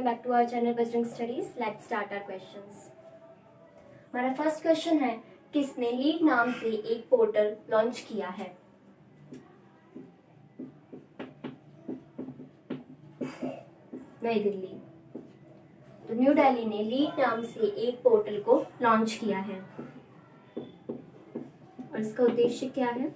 welcome back to our channel Wisdom Studies. Let's start our questions. हमारा first question है, किसने lead नाम से एक पोर्टल लॉन्च किया है? नई दिल्ली। तो न्यू दिल्ली ने लीड नाम से एक पोर्टल को लॉन्च किया है और इसका उद्देश्य क्या है?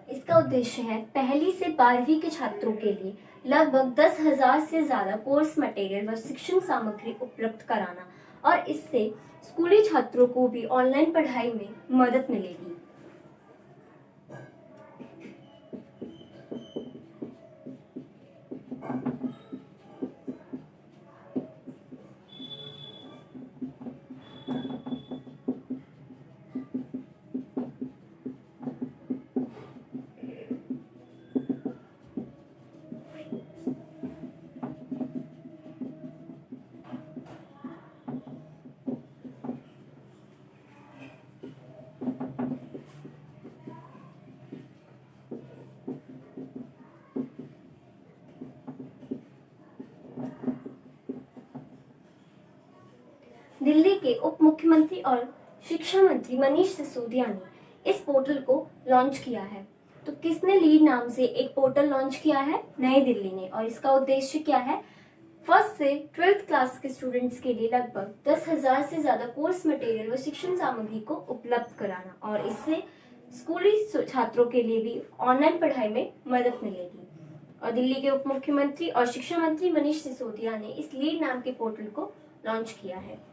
इसका उद्देश्य है पहली से 12वीं के छात्रों के लिए लगभग 10,000 से ज्यादा कोर्स मटेरियल व शिक्षण सामग्री उपलब्ध कराना और इससे स्कूली छात्रों को भी ऑनलाइन पढ़ाई में मदद मिलेगी। दिल्ली के उप मुख्यमंत्री और शिक्षा मंत्री मनीष सिसोदिया ने इस पोर्टल को लॉन्च किया है। तो किसने लीड नाम से एक पोर्टल लॉन्च किया है? नई दिल्ली ने। और इसका उद्देश्य क्या है? फर्स्ट से 12th क्लास के स्टूडेंट्स के लिए लगभग 10,000 से ज्यादा कोर्स मटेरियल व शिक्षण सामग्री को उपलब्ध कराना और इससे स्कूली छात्रों के लिए भी ऑनलाइन पढ़ाई में मदद मिलेगी। और दिल्ली के उप मुख्यमंत्री और शिक्षा मंत्री मनीष सिसोदिया ने इस लीड नाम के पोर्टल को लॉन्च किया है।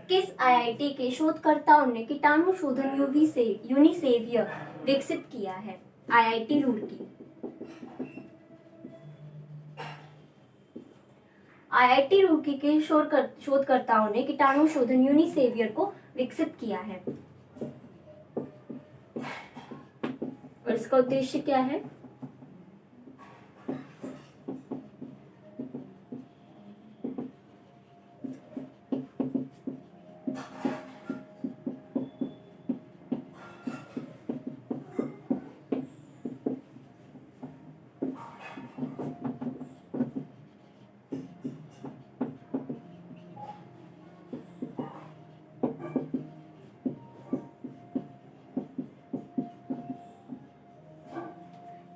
किस आईआईटी के शोधकर्ताओं ने कीटाणु शोधन यूनिसेवियर विकसित किया है? आईआईटी रुड़की। आईआईटी रुड़की के शोधकर्ताओं ने कीटाणु शोधन यूनिसेवियर को विकसित किया है और इसका उद्देश्य क्या है?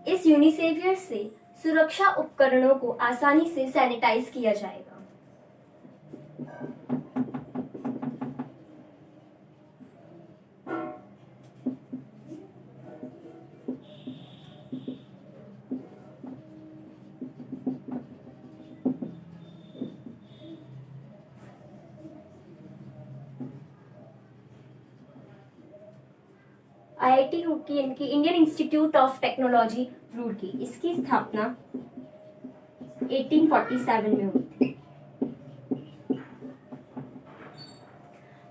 इस यूनिसेवियर से सुरक्षा उपकरणों को आसानी से सैनिटाइज किया जाएगा। आईआईटी रुड़की इनकी Indian institute of technology Roorkee, इसकी स्थापना 1847 में हुई थी।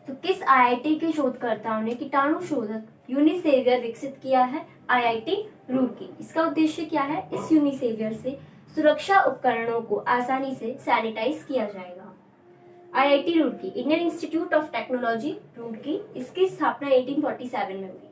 तो किस आईआईटी के शोधकर्ताओं ने कीटाणु शोधक यूनिसेवियर विकसित किया है? आईआईटी रुड़की। इसका उद्देश्य क्या है? इस यूनिसेवियर से सुरक्षा उपकरणों को आसानी से सैनिटाइज किया जाएगा। IIT Roorkee Indian institute of technology Roorkee, इसकी स्थापना 1847 में हुई है।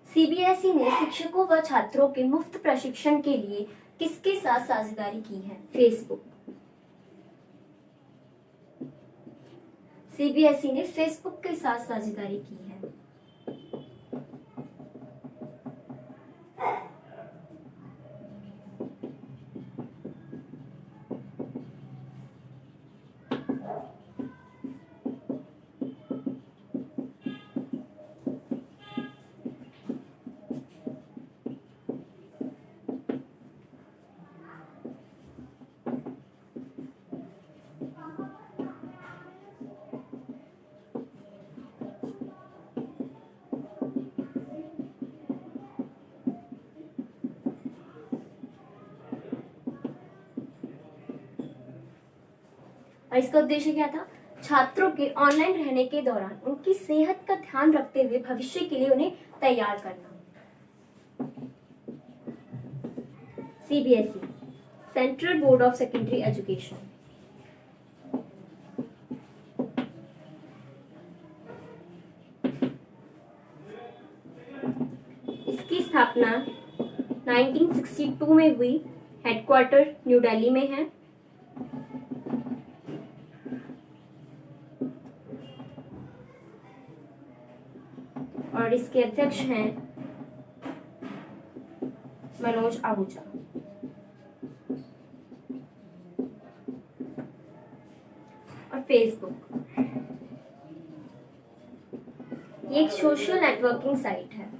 सीबीएसई ने शिक्षकों व छात्रों के मुफ्त प्रशिक्षण के लिए किसके साथ साझेदारी की है? फेसबुक। सीबीएसई ने फेसबुक के साथ साझेदारी की है। और इसका उद्देश्य क्या था? छात्रों के ऑनलाइन रहने के दौरान उनकी सेहत का ध्यान रखते हुए भविष्य के लिए उन्हें तैयार करना। CBSE central board of secondary education. इसकी स्थापना 1962 में हुई। हेडक्वार्टर न्यू दिल्ली में है। और इसके अध्यक्ष हैं मनोज आहूजा। और फेसबुक ये एक सोशल नेटवर्किंग साइट है।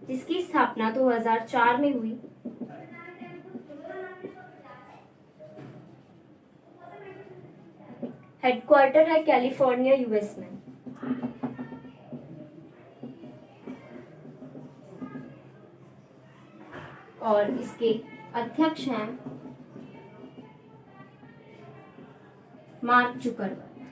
जिसकी स्थापना 2004 में हुई। हेडक्वार्टर है कैलिफोर्निया, यूएस में। और इसके अध्यक्ष हैं मार्क जुकरबर्ग।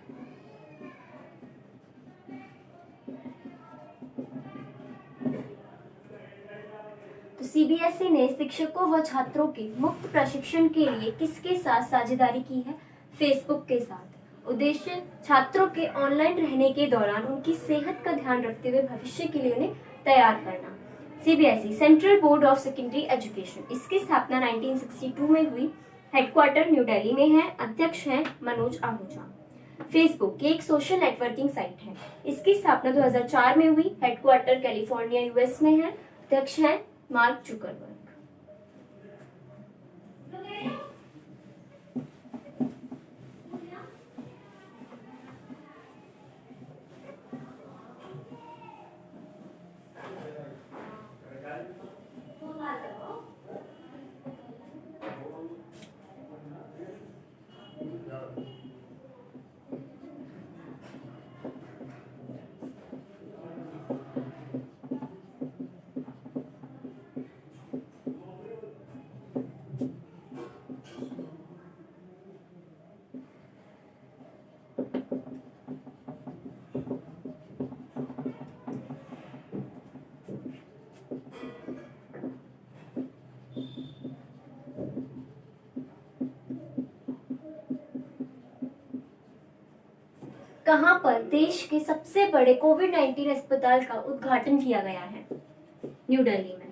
तो सीबीएसई ने शिक्षकों व छात्रों के मुफ्त प्रशिक्षण के लिए किसके साथ साझेदारी की है? फेसबुक के साथ। उद्देश्य छात्रों के ऑनलाइन रहने के दौरान उनकी सेहत का ध्यान रखते हुए भविष्य के लिए उन्हें तैयार करना। CBSE central board of secondary education, इसकी स्थापना 1962 में हुई। हेडक्वार्टर न्यू दिल्ली में है। अध्यक्ष हैं मनोज आहूजा। फेसबुक ये एक सोशल नेटवर्किंग साइट है। इसकी स्थापना 2004 में हुई। हेडक्वार्टर कैलिफोर्निया, यूएस में है। अध्यक्ष हैं मार्क जुकरबर्ग। कहां पर देश के सबसे बड़े कोविड-19 अस्पताल का उद्घाटन किया गया है? न्यू दिल्ली में।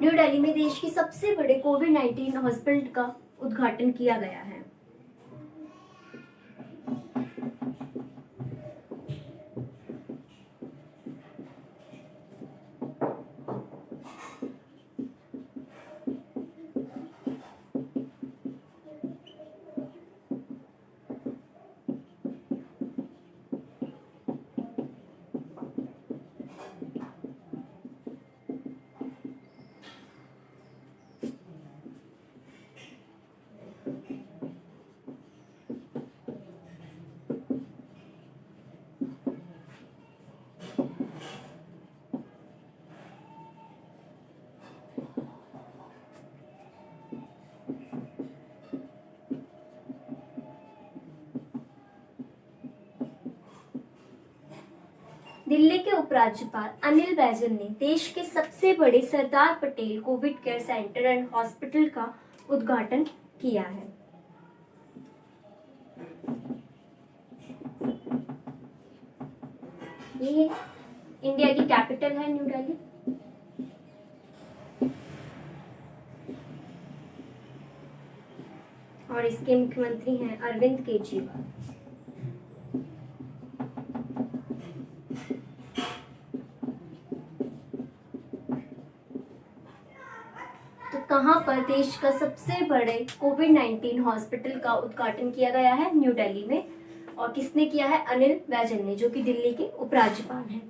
न्यू दिल्ली में देश के सबसे बड़े कोविड-19 हॉस्पिटल का उद्घाटन किया गया है। दिल्ली के उपराज्यपाल अनिल बैजल ने देश के सबसे बड़े Sardar Patel Covid care centre and hospital का उद्घाटन किया है। ये इंडिया की कैपिटल है न्यू दिल्ली। और इसके मुख्यमंत्री हैं अरविंद केजरीवाल। तो कहां पर देश का सबसे बड़े कोविड-19 हॉस्पिटल का उद्घाटन किया गया है? न्यू दिल्ली में। और किसने किया है? अनिल बैजल ने, जो कि दिल्ली के उपराज्यपाल हैं।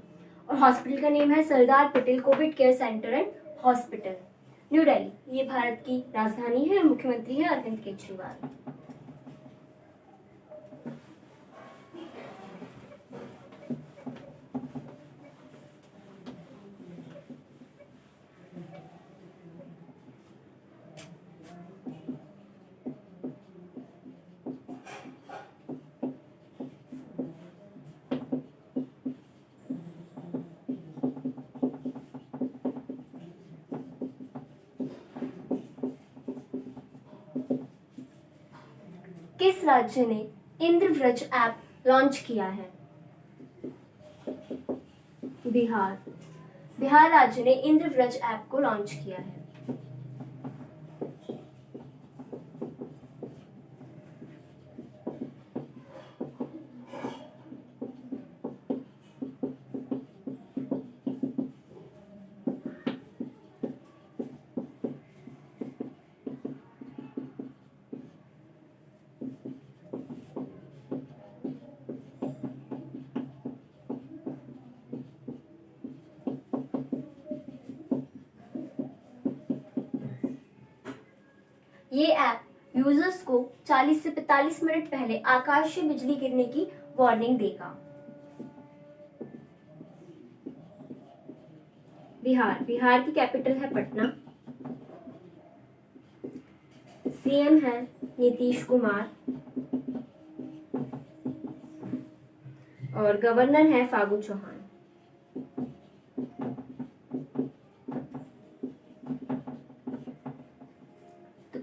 और हॉस्पिटल का नेम है Sardar Patel Covid care centre and hospital, New Delhi. ये भारत की राजधानी है। मुख्यमंत्री है अरविंद केजरीवाल। किस राज्य ने इंद्रव्रज ऐप लॉन्च किया है? बिहार। बिहार राज्य ने इंद्रव्रज ऐप को लॉन्च किया है। ये ऐप यूजर्स को 40 से 45 मिनट पहले आकाश से बिजली गिरने की वार्निंग देगा। बिहार। बिहार की कैपिटल है पटना। सीएम है नीतीश कुमार और गवर्नर है फागू चौहान।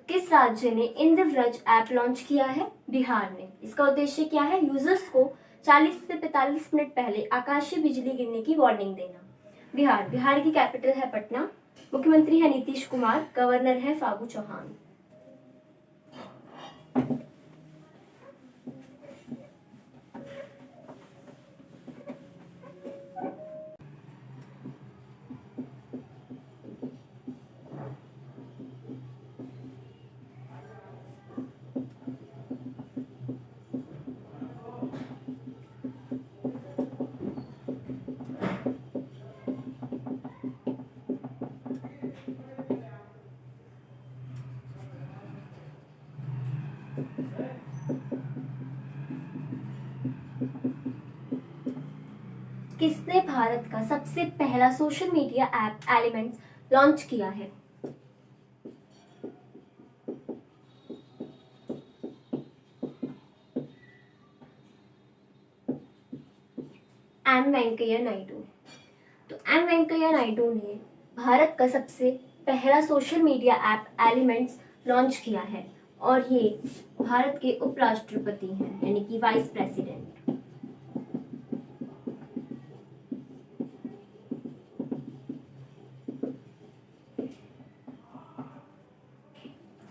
किस राज्य ने इंद्रव्रज ऐप लॉन्च किया है? बिहार ने। इसका उद्देश्य क्या है? यूजर्स को 40 से 45 मिनट पहले आकाशीय बिजली गिरने की वार्निंग देना। बिहार। बिहार की कैपिटल है पटना। मुख्यमंत्री है नीतीश कुमार, गवर्नर है फागू चौहान। किसने भारत का सबसे पहला social media app elements launch किया है? एम वेंकैया नायडू। तो एम वेंकैया नायडू ने भारत का सबसे पहला social media app elements launch किया है। और ये भारत के उपराष्ट्रपति हैं, यानी कि वाइस प्रेसिडेंट।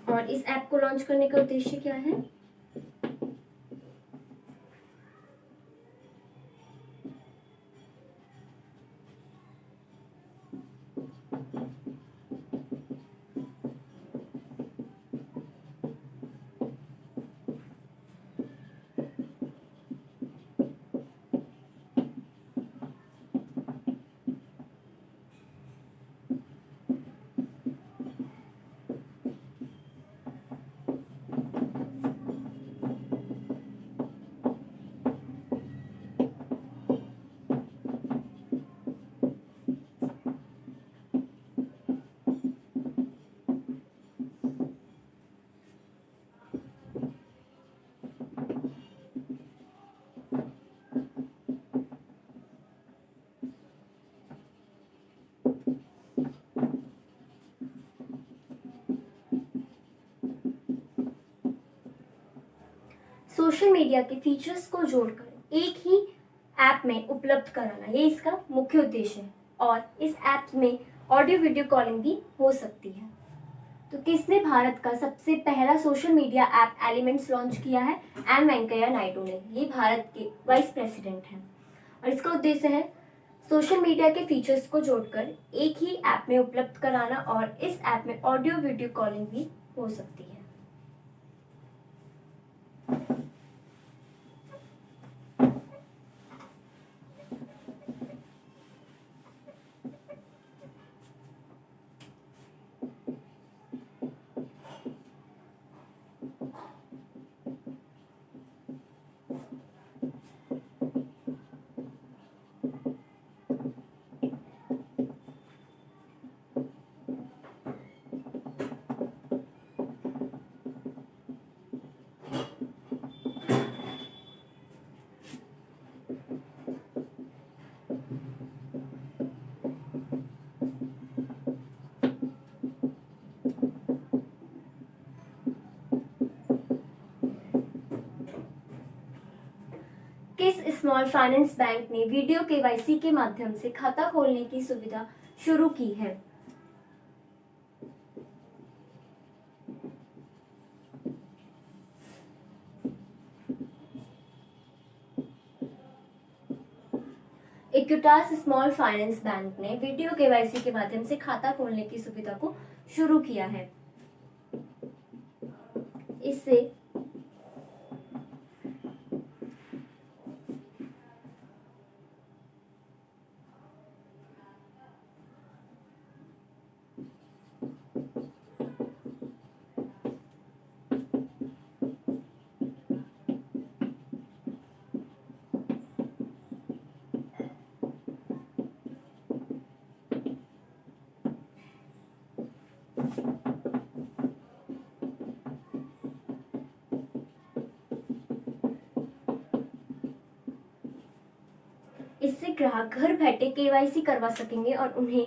और इस ऐप को लॉन्च करने का उद्देश्य क्या है? सोशल मीडिया के फीचर्स को जोड़कर एक ही ऐप में उपलब्ध कराना, ये इसका मुख्य उद्देश्य है। और इस ऐप में ऑडियो वीडियो कॉलिंग भी हो सकती है। तो किसने भारत का सबसे पहला social media app elements launch किया है? एम वेंकैया नायडू ने। ये भारत के वाइस प्रेसिडेंट हैं और इसका उद्देश्य है सोशल मीडिया के फीचर्स को जोड़कर एक ही ऐप में उपलब्ध कराना, और इस ऐप में ऑडियो वीडियो कॉलिंग भी हो सकती है। किस स्मॉल फाइनेंस बैंक ने वीडियो केवाईसी के माध्यम से खाता खोलने की सुविधा शुरू की है? इक्विटास स्मॉल फाइनेंस बैंक ने वीडियो केवाईसी के माध्यम से खाता खोलने की सुविधा को शुरू किया है। इससे इससे ग्राहक घर बैठे केवाईसी करवा सकेंगे और उन्हें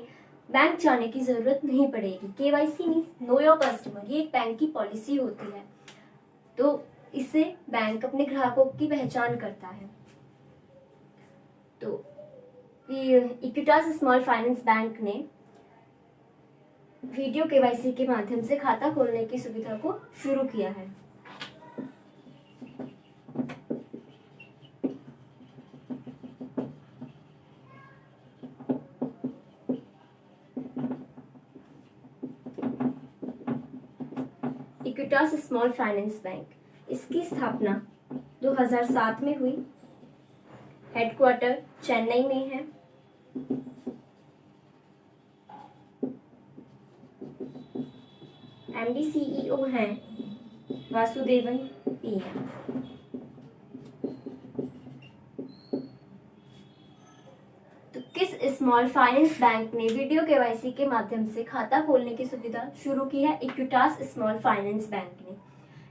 बैंक जाने की जरूरत नहीं पड़ेगी। KYC means know your customer, ये एक बैंक की पॉलिसी होती है। तो इससे बैंक अपने ग्राहकों की पहचान करता है। तो इक्विटास स्मॉल फाइनेंस बैंक ने वीडियो केवाईसी के माध्यम से खाता खोलने की सुविधा को शुरू किया है। इक्विटास स्मॉल फाइनेंस बैंक, इसकी स्थापना 2007 में हुई। हेडक्वार्टर चेन्नई में है। एमडी सीईओ हैं वासुदेवन PM। तो किस स्मॉल फाइनेंस बैंक ने वीडियो केवाईसी के माध्यम से खाता खोलने की सुविधा शुरू की है? इक्विटास स्मॉल फाइनेंस बैंक ने।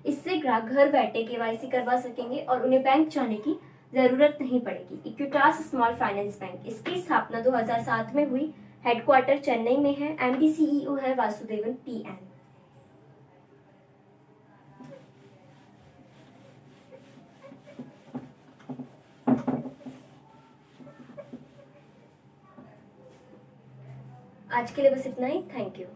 इससे ग्राहक घर बैठे केवाईसी करवा सकेंगे और उन्हें बैंक जाने की जरूरत नहीं पड़ेगी। इक्विटास स्मॉल फाइनेंस बैंक, इसकी स्थापना 2007 में हुई। हेडक्वार्टर चेन्नई में है। एमडी सीईओ है वासुदेवन PM। आज के लिए बस इतना ही। Thank you.